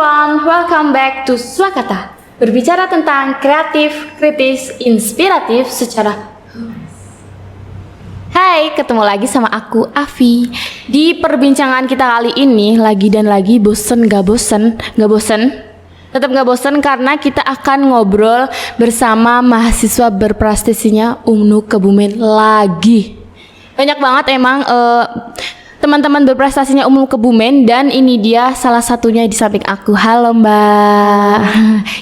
everyone, welcome back to Swakata. Berbicara tentang kreatif, kritis, inspiratif secara. Hai, ketemu lagi sama aku Afi. Di perbincangan kita kali ini lagi bosen gak bosen? Tetap gak bosen karena kita akan ngobrol bersama mahasiswa berprestasinya UMNU Kebumen lagi. Banyak banget emang teman-teman berprestasinya UMNU Kebumen, dan ini dia salah satunya di samping aku. Halo Mbak,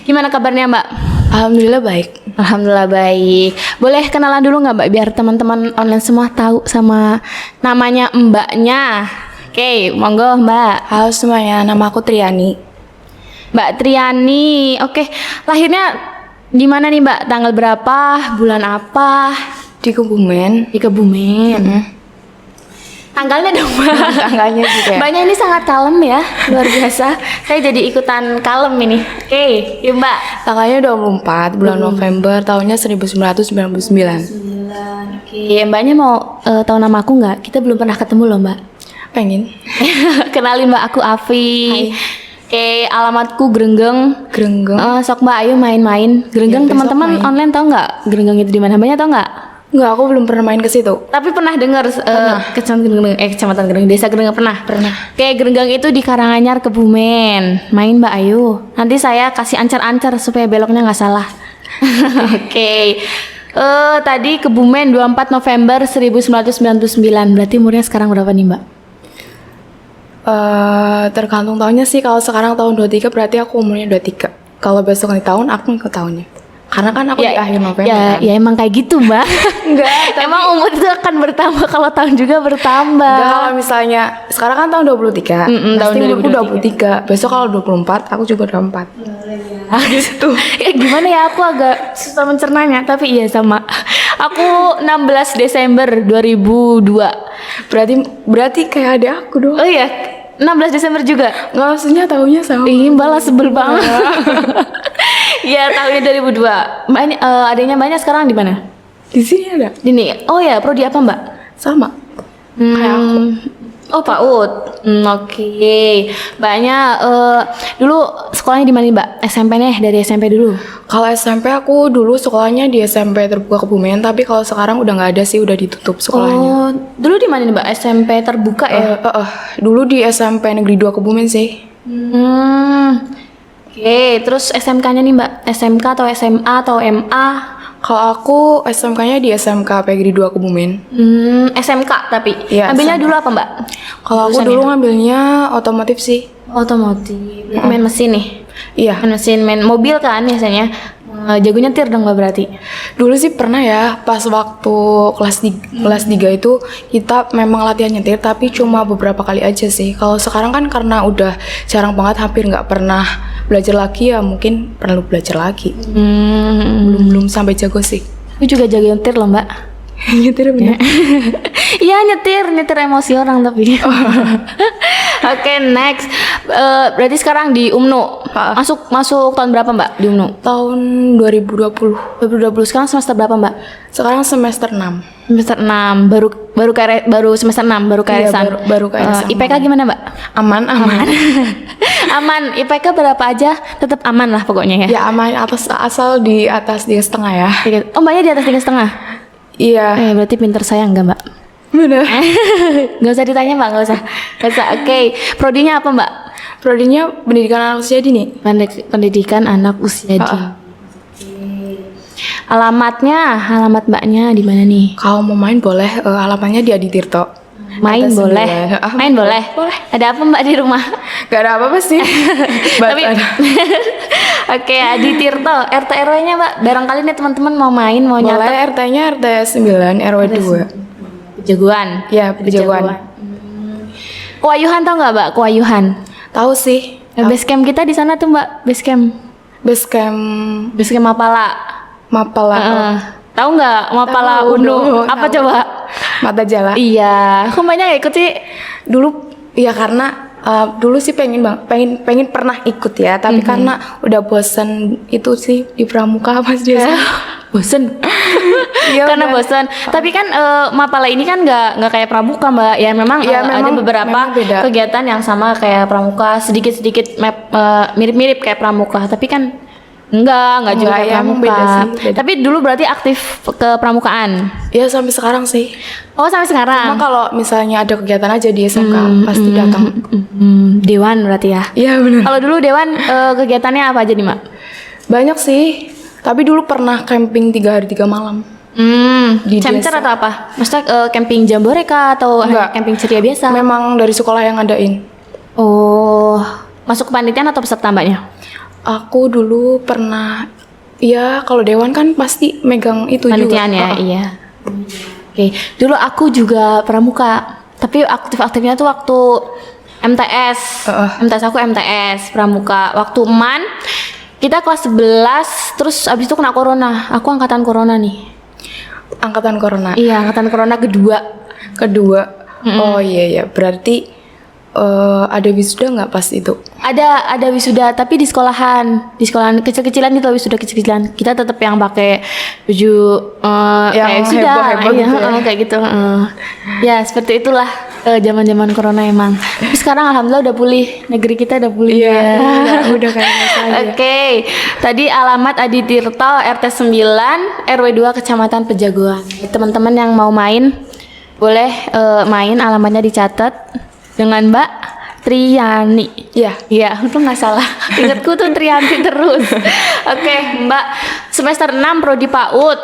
gimana kabarnya Mbak? Alhamdulillah baik. Alhamdulillah baik. Boleh kenalan dulu nggak Mbak, biar teman-teman online semua tahu sama namanya Mbaknya. Oke, monggo Mbak. Halo semuanya, nama aku Triani. Mbak Triani, oke. Lahirnya di mana nih Mbak? Tanggal berapa? Bulan apa? Di Kebumen. Di Kebumen. Tanggalnya dong Mbak. Tanggalnya juga. Mbaknya ini sangat kalem ya, luar biasa. Saya jadi ikutan kalem ini. Oke, yuk Mbak. Tanggalnya 24 bulan November tahunnya 1999. Oke, Mbaknya mau tahu nama aku nggak? Kita belum pernah ketemu loh Mbak. Pengen. Kenalin Mbak, aku Afi. Hai. Oke, alamatku Grenggeng. Grenggeng. Sok Mbak, ayo main-main. Grenggeng, Ya, besok teman-teman main. online tahu nggak? Grenggeng itu di mana? Mbaknya tahu nggak? Enggak, aku belum pernah main ke situ. Tapi pernah dengar kecamatan Grenggeng, desa Grenggeng pernah? Pernah. Oke, Grenggeng itu di Karanganyar, Kebumen. Main Mbak, ayo. Nanti saya kasih ancar-ancar supaya beloknya nggak salah. Oke. Tadi Kebumen 24 November 1999. Berarti umurnya sekarang berapa nih Mbak? Tergantung tahunnya sih. Kalau sekarang tahun 23 berarti aku umurnya 23. Kalau besok nih tahun aku ikut tahunnya. Karena kan aku di akhir November kan. Ya emang kayak gitu Mbak. Enggak, Emang umur itu akan bertambah kalau tahun juga bertambah. Enggak, kalau misalnya sekarang kan tahun 23. tahun Pasti umurku 23. Besok kalau 24 aku juga 24. Gitu. Ya gimana ya, aku agak susah mencernanya, tapi iya sama. Aku 16 Desember 2002. Berarti kayak ada aku dong. Oh iya, 16 Desember juga. Nggak, maksudnya tahunnya sama. Ih, balas sebel banget. Ya, tahunnya 2002. Banyak adanya banyak sekarang di mana? Di sini ada. Ini. Oh ya, prodi apa, Mbak? Sama. Kayak aku. Oh, PAUD. Oke. Banyak dulu sekolahnya di mana nih, Mbak? SMP nih, dari SMP dulu. Kalau SMP aku dulu sekolahnya di SMP Terbuka Kebumen, tapi kalau sekarang udah nggak ada sih, udah ditutup sekolahnya. Oh, dulu di mana nih, Mbak? SMP terbuka ya? Dulu di SMP Negeri 2 Kebumen sih. Oke, terus SMK-nya nih Mbak, SMK atau SMA atau MA? Kalau aku SMK-nya di SMK Negeri 2 Kebumen. SMK tapi? Iya, Ambilnya SMK. dulu apa Mbak? Kalau aku dulu ngambilnya otomotif sih. Otomotif, main mesin nih? Iya. Main mesin, main mobil kan biasanya? Jago nyetir dong Mbak berarti? Dulu sih pernah ya, pas waktu kelas 3 itu kita memang latihan nyetir, tapi cuma beberapa kali aja sih. Kalau sekarang kan karena udah jarang banget, hampir nggak pernah belajar lagi, ya mungkin perlu belajar lagi. Belum sampai jago sih. Aku juga jago nyetir loh Mbak. Nyetir bener. Iya, nyetir emosi orang tapi. Oke, next. Berarti sekarang di UMNU. Masuk tahun berapa Mbak di UMNU? Tahun 2020. 2020. Sekarang semester berapa Mbak? Sekarang semester 6. Semester 6. Baru semester 6 baru Iya, KRS-an. baru KRS-an. IPK gimana Mbak? Aman. Aman. IPK berapa aja tetap aman lah pokoknya ya. Ya aman, asal di atas 3,5 ya. Oh, Mbaknya di atas 3,5. Iya. Berarti pinter saya enggak Mbak? Bener. Gak usah ditanya Mbak, gak usah. Oke, prodinya apa Mbak? Prodinya pendidikan anak usia dini. Pendidikan anak usia dini. Alamat Mbaknya di mana nih? Kalau mau main boleh, alamatnya di Adi Tirto. Main Atas boleh. 9. Main boleh. Ada apa Mbak di rumah? Gak ada apa-apa sih. Tapi oke, Adi Tirto, RT RW-nya Mbak. Barangkali nih teman-teman mau main, mau Boleh, nyatet. RT-nya RT 9 RW 2. Pejagoan. Ya, Pejagoan. Kewayuhan tau nggak Mbak? Kewayuhan. Tahu sih. Base camp kita di sana tuh Mbak. Base camp Mapala. Mapala. Tahu nggak Mapala Tahu UNU? dong, Apa tahu. coba? Mata Jala. Iya. Kok banyak nggak ikut sih? Dulu ya karena dulu sih pengen pernah ikut ya, tapi karena udah bosen itu sih di pramuka pas biasa. Bosen. Iya, Karena udah. bosen. Tapi kan Mapala ini kan nggak kayak Pramuka, Mbak. Ya memang, Iya, ada memang beberapa beda. kegiatan yang sama kayak Pramuka, sedikit-sedikit mirip-mirip kayak Pramuka. Tapi kan enggak juga Enggak, kayak ya, emang Pramuka. beda sih, beda. Tapi dulu berarti aktif ke pramukaan. Ya sampai sekarang sih. Oh, sampai sekarang. Cuma kalau misalnya ada kegiatan aja di SMK pasti datang. Dewan berarti ya. Iya benar. Kalau dulu Dewan kegiatannya apa aja nih, Mak? Banyak sih. Tapi dulu pernah camping 3 hari 3 malam. Di Camcer desa. atau apa? Maksudnya camping Jambore kah atau hanya Enggak. camping ceria biasa? Memang dari sekolah yang ngadain. Oh, masuk kepanitiaan atau peserta Mbaknya? Aku dulu pernah, ya kalau Dewan kan pasti megang itu Panitiaan juga. ya, iya. Oke, dulu aku juga pramuka, tapi aktif-aktifnya tuh waktu MTS. MTS aku MTS pramuka. Waktu MAN kita kelas 11, terus abis itu kena corona. Aku angkatan corona nih. Angkatan Corona. Iya, angkatan corona kedua. Oh iya, berarti ada wisuda nggak pas itu? Ada wisuda tapi di sekolahan kecil-kecilan gitu, wisuda kecil-kecilan. Kita tetap yang pakai baju Yang kayak wisuda, heboh-heboh iya, gitu ya. kayak gitu. Ya seperti itulah zaman-zaman corona emang. Tapi sekarang alhamdulillah udah pulih, negeri kita udah pulih. Iya, ya. udah kayak biasa aja. Oke, tadi alamat Adi Tirto RT 9 RW 2 Kecamatan Pejagoan. Teman-teman yang mau main boleh main, alamatnya dicatat dengan Mbak Triani. Iya. Iya, itu nggak salah. Ingatku tuh Trianti terus. Oke, Mbak, semester 6 Prodi PAUD.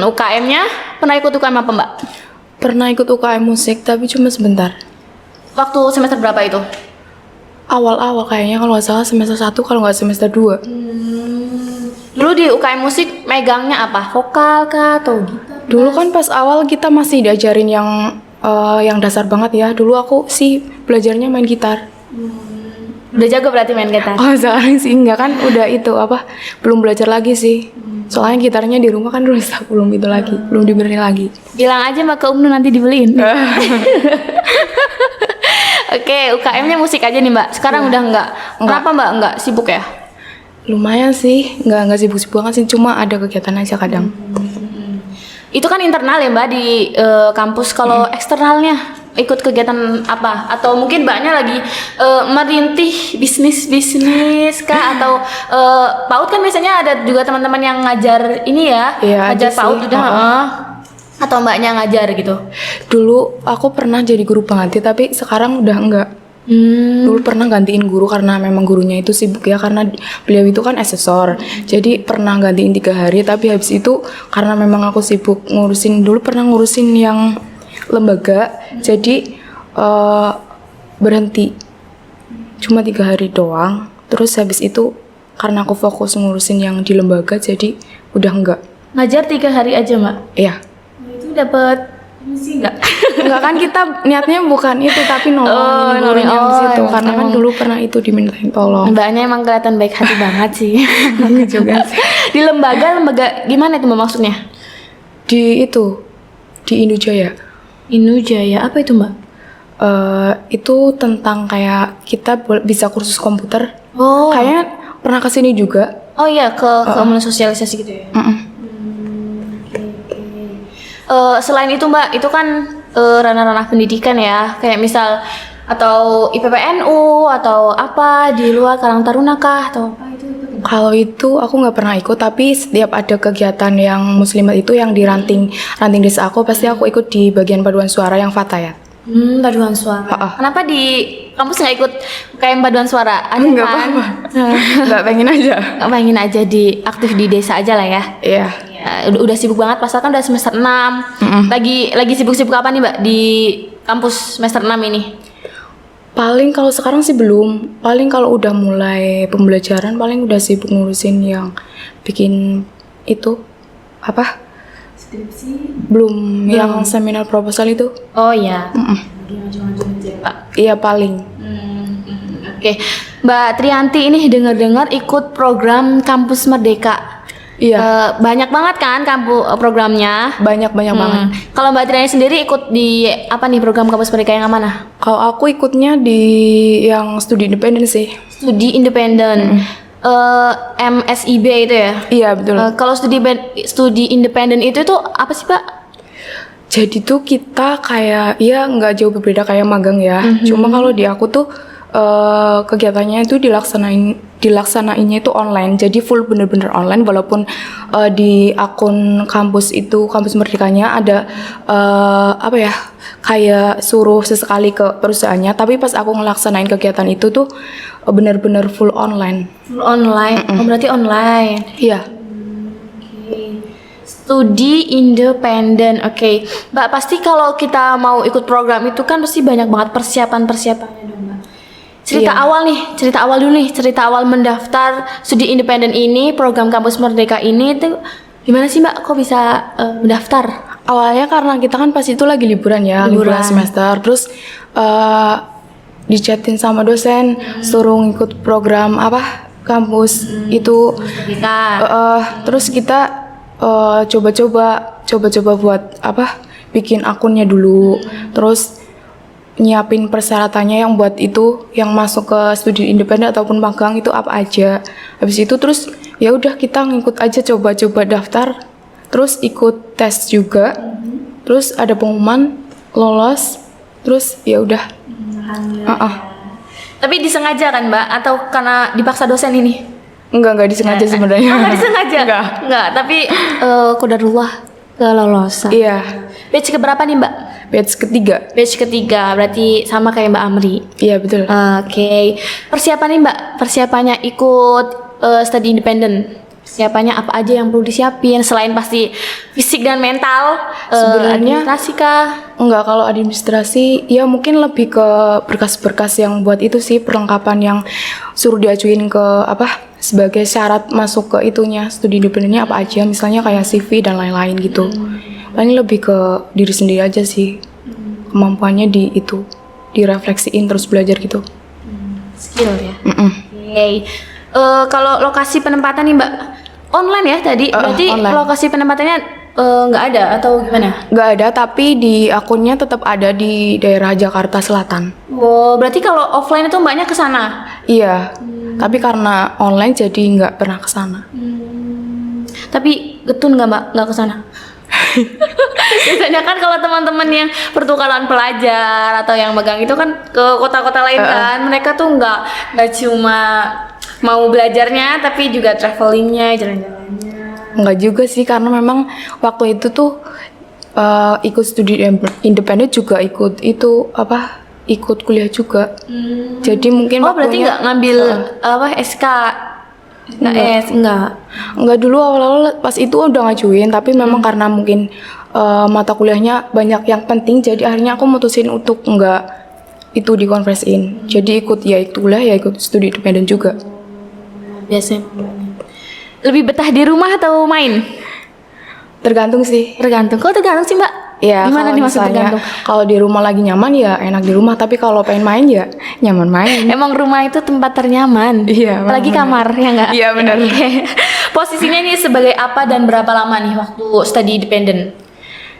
UKM-nya pernah ikut UKM apa, Mbak? Pernah ikut UKM musik tapi cuma sebentar. Waktu semester berapa itu? Awal-awal kayaknya kalau nggak salah semester 1 kalau nggak semester 2. Dulu di UKM musik megangnya apa? Vokal kah atau gitar? Dulu kan pas awal kita masih diajarin yang dasar banget ya. Dulu aku sih belajarnya main gitar. Udah jago berarti main gitar. Oh sekarang sih enggak kan udah itu apa belum belajar lagi sih. Soalnya gitarnya di rumah kan rusak belum itu lagi belum dibenerin lagi. Bilang aja Mbak ke Umnu nanti dibeliin. Oke, UKM-nya musik aja nih Mbak. Sekarang udah enggak. Kenapa Mbak enggak sibuk ya? Lumayan sih nggak sibuk-sibuk banget sih cuma ada kegiatan aja kadang. Itu kan internal ya Mbak di kampus. Kalau eksternalnya ikut kegiatan apa? Atau mungkin Mbaknya lagi merintih bisnis kah? Atau PAUD kan biasanya ada juga teman-teman yang ngajar ini ya, Iya, ngajar ada PAUD sih. juga. Atau Mbaknya ngajar gitu? Dulu aku pernah jadi guru pengantin tapi sekarang udah enggak. Dulu pernah gantiin guru karena memang gurunya itu sibuk ya karena beliau itu kan asesor. Jadi pernah gantiin 3 hari tapi habis itu karena memang aku sibuk ngurusin dulu pernah ngurusin yang lembaga. Jadi berhenti cuma 3 hari doang. Terus habis itu karena aku fokus ngurusin yang di lembaga jadi udah enggak. Ngajar 3 hari aja Mbak? Iya. Itu dapat misi nggak? Enggak kan kita niatnya bukan itu tapi nolongin gurunya di situ karena kan dulu pernah itu dimintain tolong. Mbaknya emang kelihatan baik hati banget sih. Juga sih. Di lembaga gimana itu Mbak maksudnya? Di itu di Indojaya. Inujaya apa itu Mbak? Itu tentang kayak kita bisa kursus komputer. Oh. Kayaknya pernah kesini juga. Oh iya ke sosialisasi gitu ya. Selain itu Mbak, itu kan ranah-ranah pendidikan ya, kayak misal atau IPPNU atau apa di luar Karang Taruna kah atau apa itu? Kalau itu aku nggak pernah ikut tapi setiap ada kegiatan yang muslimat itu yang di ranting desa aku pasti aku ikut di bagian paduan suara yang Fatayat. Paduan suara. Kenapa di kampus nggak ikut kayak paduan suara? Ada Nggak kan? apa-apa. Nggak pengen aja. Pengen aja aktif di desa aja lah ya. Iya. Ya, udah sibuk banget pasal kan udah semester 6. Lagi sibuk-sibuk apa nih Mbak di kampus semester 6 ini? Paling kalau sekarang sih belum. Paling kalau udah mulai pembelajaran paling udah sibuk ngurusin yang bikin itu apa? Skripsi. Belum yang seminar proposal itu. Oh iya. Iya paling. Oke. Mbak Trianti ini dengar-dengar ikut program Kampus Merdeka. Iya. Banyak banget kan programnya. Banyak banget. Kalau Mbak Trianti sendiri ikut di apa nih program Kampus Merdeka yang mana? Kalau aku ikutnya di yang studi independen sih. Studi independen. MSIB itu ya. Iya betul. Kalau studi independen itu tuh apa sih, Pak? Jadi tuh kita kayak ya nggak jauh berbeda kayak magang ya. Cuma kalau di aku tuh kegiatannya itu dilaksanainnya itu online. Jadi full bener-bener online walaupun di akun kampus itu kampus Merdekanya ada apa ya kayak suruh sesekali ke perusahaannya. Tapi pas aku ngelaksanain kegiatan itu tuh bener-bener full online. Full online. Oh, berarti online. Iya. Studi independen, oke. Mbak, pasti kalau kita mau ikut program itu kan pasti banyak banget persiapannya dong, Mbak. Cerita awal dulu nih, cerita awal mendaftar studi independen ini, program Kampus Merdeka ini itu gimana sih, Mbak? Kok bisa mendaftar? Awalnya karena kita kan pas itu lagi liburan ya, liburan semester. Terus dichatin sama dosen, suruh ngikut program apa kampus itu. Terus kita coba-coba buat apa bikin akunnya dulu, terus nyiapin persyaratannya yang buat itu yang masuk ke studi independen ataupun magang itu apa aja. Habis itu terus ya udah kita ngikut aja, coba-coba daftar, terus ikut tes juga, terus ada pengumuman lolos, terus ya udah. Tapi disengaja kan, Mbak, atau karena dipaksa dosen ini? Enggak disengaja sebenarnya. Enggak disengaja? Enggak, tapi qadarullah kelolosan. Iya. Batch keberapa nih, Mbak? Batch ketiga. Batch ketiga, berarti sama kayak Mbak Amri. Iya, betul. Oke. Persiapan nih, Mbak, persiapannya ikut studi independen. Persiapannya apa aja yang perlu disiapin selain pasti fisik dan mental? Sebenarnya administrasi kah? Enggak, kalau administrasi ya mungkin lebih ke berkas-berkas yang buat itu sih, perlengkapan yang suruh diajuin ke apa sebagai syarat masuk ke itunya studi independennya apa aja, misalnya kayak CV dan lain-lain gitu. Paling lebih ke diri sendiri aja sih, kemampuannya di itu direfleksiin terus belajar gitu. Skill ya. Oke. Kalau lokasi penempatan nih, Mbak, online ya tadi, berarti online. lokasi penempatannya nggak ada atau gimana? Nggak ada, tapi di akunnya tetap ada di daerah Jakarta Selatan. Oh, berarti kalau offline itu Mbaknya ke sana? Iya, tapi karena online jadi nggak pernah ke sana. Tapi getun nggak, Mbak, nggak ke sana? Biasanya kan kalau teman-teman yang pertukaran pelajar atau yang magang itu kan ke kota-kota lain kan, mereka tuh nggak cuma mau belajarnya tapi juga travelingnya, jalan-jalannya. Enggak juga sih, karena memang waktu itu tuh ikut studi independen juga ikut itu apa ikut kuliah juga. Jadi mungkin berarti nggak ngambil apa SK enggak dulu awal-awal pas itu udah ngajuin, tapi memang karena mungkin mata kuliahnya banyak yang penting, jadi akhirnya aku mutusin untuk enggak itu dikonversiin. Jadi ikut kuliah ikut studi independen juga. Biasanya lebih betah di rumah atau main? Tergantung sih. Kok tergantung sih, Mbak? Ya, gimana nih maksudnya tergantung? Kalau di rumah lagi nyaman ya enak di rumah, tapi kalau pengen main ya nyaman main. Emang rumah itu tempat ternyaman. Iya. Apalagi kamar, ya nggak? Iya, benar. Posisinya nih sebagai apa dan berapa lama nih waktu study independen?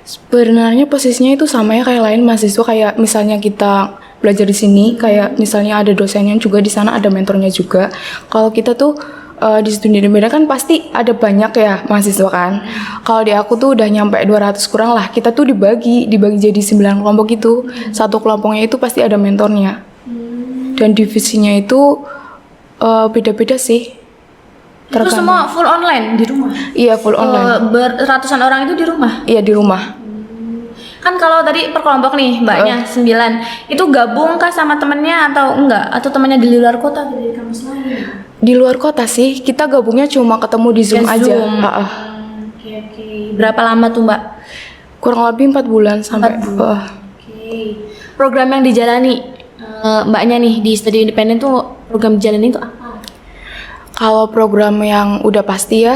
Sebenarnya posisinya itu sama ya kayak lain mahasiswa, kayak misalnya kita belajar di sini, kayak misalnya ada dosennya juga di sana, ada mentornya juga. Kalau kita tuh di studi independen kan pasti ada banyak ya mahasiswa kan. Kalau di aku tuh udah nyampe 200 kurang lah. Kita tuh dibagi jadi 9 kelompok gitu. Satu kelompoknya itu pasti ada mentornya. Dan divisinya itu beda-beda sih. Itu semua full online di rumah? Iya, full online. Ratusan orang itu di rumah? Iya, di rumah. Kan kalau tadi per kelompok nih Mbaknya 9, itu gabung kah sama temennya atau enggak? Atau temennya di luar kota atau dari kampus lain? Di luar kota sih, kita gabungnya cuma ketemu di Zoom aja. Oke. Berapa lama tuh, Mbak? Kurang lebih 4 bulan sampai. Oke. Program yang dijalani Mbaknya nih di studi independen tuh program dijalani itu apa? Kalau program yang udah pasti ya,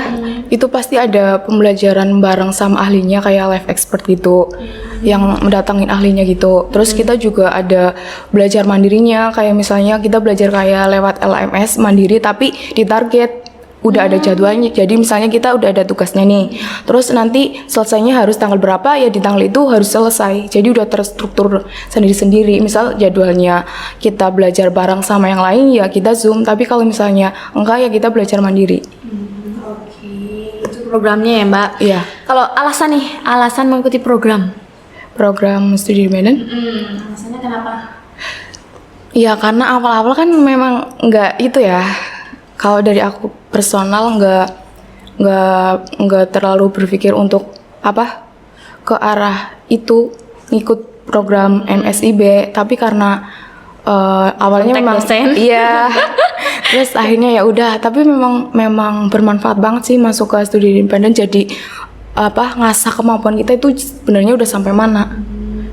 itu pasti ada pembelajaran bareng sama ahlinya kayak live expert gitu, yang mendatangin ahlinya gitu. Terus kita juga ada belajar mandirinya, kayak misalnya kita belajar kayak lewat LMS mandiri tapi ditarget udah ada jadwalnya. Jadi misalnya kita udah ada tugasnya nih, terus nanti selesainya harus tanggal berapa, ya di tanggal itu harus selesai. Jadi udah terstruktur sendiri-sendiri. Misal jadwalnya kita belajar bareng sama yang lain, ya kita Zoom. Tapi kalau misalnya enggak, ya kita belajar mandiri. Oke, itu programnya ya Mbak. Iya. Kalau alasan mengikuti program. Program studi di Medan. Alasannya kenapa? Ya karena awal-awal kan memang nggak itu ya. Kalau dari aku personal nggak terlalu berpikir untuk apa ke arah itu ngikut program MSIB. Tapi karena awalnya Kontak memang dosen. iya. Terus akhirnya ya udah. Tapi memang bermanfaat banget sih masuk ke studi independen. Jadi ngasah kemampuan kita itu sebenarnya udah sampai mana.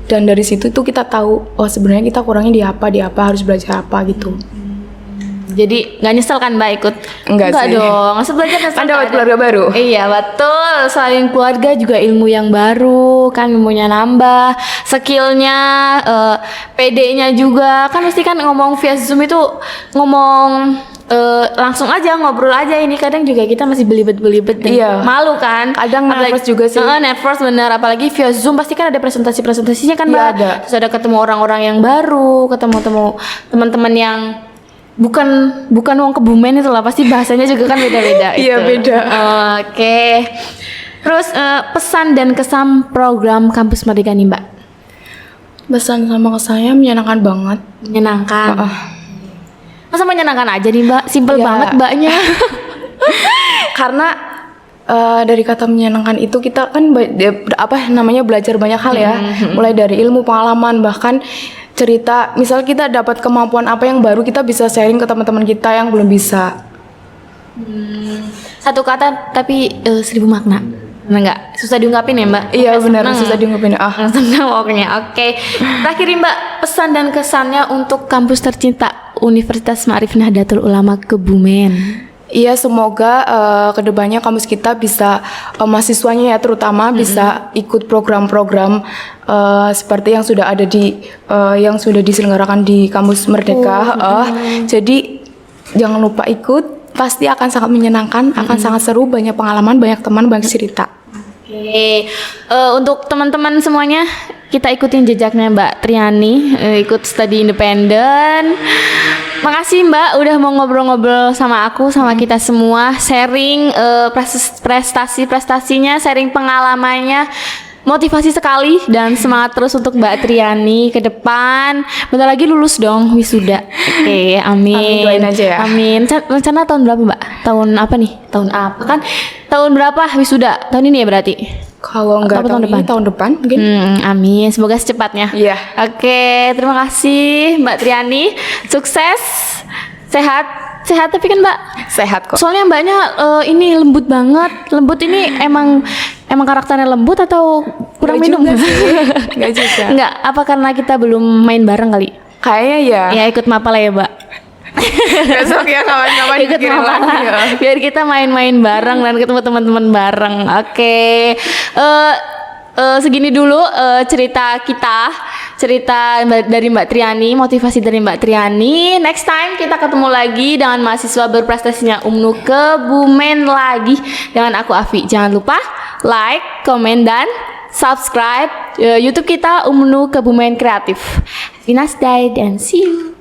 Dan dari situ tuh kita tahu sebenarnya kita kurangnya di apa harus belajar apa gitu. Jadi nggak nyesel kan Mbak ikut? Enggak sih. dong, masa belajar nyesel Kan nggak dapat ada. keluarga baru. Iya betul, selain keluarga juga ilmu yang baru, kan ilmunya nambah, skillnya, PD-nya juga, kan mesti kan ngomong via Zoom itu ngomong langsung aja ngobrol aja, ini kadang juga kita masih belibet dan Iya. malu kan. Kadang nervous juga sih. Nervous bener, apalagi via Zoom pasti kan ada presentasinya kan Iya, Mbak. ada. Terus ada ketemu orang-orang yang baru, ketemu teman-teman yang bukan wong Kebumen itu lah, pasti bahasanya juga kan beda-beda. Iya, itu. beda. Oke. Terus pesan dan kesan program Kampus Merdeka nih Mbak. Pesan sama ke saya menyenangkan banget. Menyenangkan. Masa menyenangkan aja nih Mbak? Simpel Ya. banget Mbaknya. Karena dari kata menyenangkan itu kita kan belajar banyak hal ya. Mulai dari ilmu, pengalaman, bahkan cerita. Misal kita dapat kemampuan apa yang baru, kita bisa sharing ke teman-teman kita yang belum bisa. Satu kata tapi 1000 makna. Bener nggak? Susah diungkapin ya Mbak? Iya Oke, benar, seneng. susah diungkapin. Senang pokoknya. Oke. Terakhir nih Mbak, pesan dan kesannya untuk kampus tercinta Universitas Ma'arif Nahdlatul Ulama Kebumen. Iya, semoga kedepannya kampus kita bisa mahasiswanya ya terutama bisa ikut program-program seperti yang sudah ada yang sudah diselenggarakan di kampus Merdeka. Jadi jangan lupa ikut, pasti akan sangat menyenangkan, akan sangat seru, banyak pengalaman, banyak teman, banyak cerita. Oke, untuk teman-teman semuanya kita ikutin jejaknya Mbak Triani, ikut studi independen. Makasih Mbak udah mau ngobrol-ngobrol sama aku, sama kita semua, sharing prestasi-prestasinya, sharing pengalamannya. Motivasi sekali dan semangat terus untuk Mbak Triani ke depan. Bentar lagi lulus dong wisuda. Oke, amin. Amin, doain aja ya. Amin. Rencana tahun berapa Mbak? Tahun apa nih? Tahun apa kan? Tahun berapa wisuda? Tahun ini ya berarti? Kalau enggak Atau tahun tahun ini, tahun depan mungkin. Amin. Semoga secepatnya. Iya. Oke, terima kasih Mbak Triani. Sukses, sehat tapi kan Mbak. Sehat kok. Soalnya Mbaknya ini lembut banget. Lembut ini emang karakternya lembut atau kurang Nggak minum? juga sih. Nggak juga. Enggak, apa karena kita belum main bareng kali? Kayaknya ya. Ya ikut mapala ya Mbak. Besok ya kawan-kawan Ikut pikirin mapala. lagi ya. Biar kita main-main bareng dan ketemu teman-teman bareng. Oke. Segini dulu cerita dari Mbak Triani, motivasi dari Mbak Triani. Next time kita ketemu lagi dengan mahasiswa berprestasinya UMNU Kebumen lagi dengan aku Afi. Jangan lupa like, komen dan subscribe YouTube kita UMNU Kebumen Kreatif. Have a nice day and see you.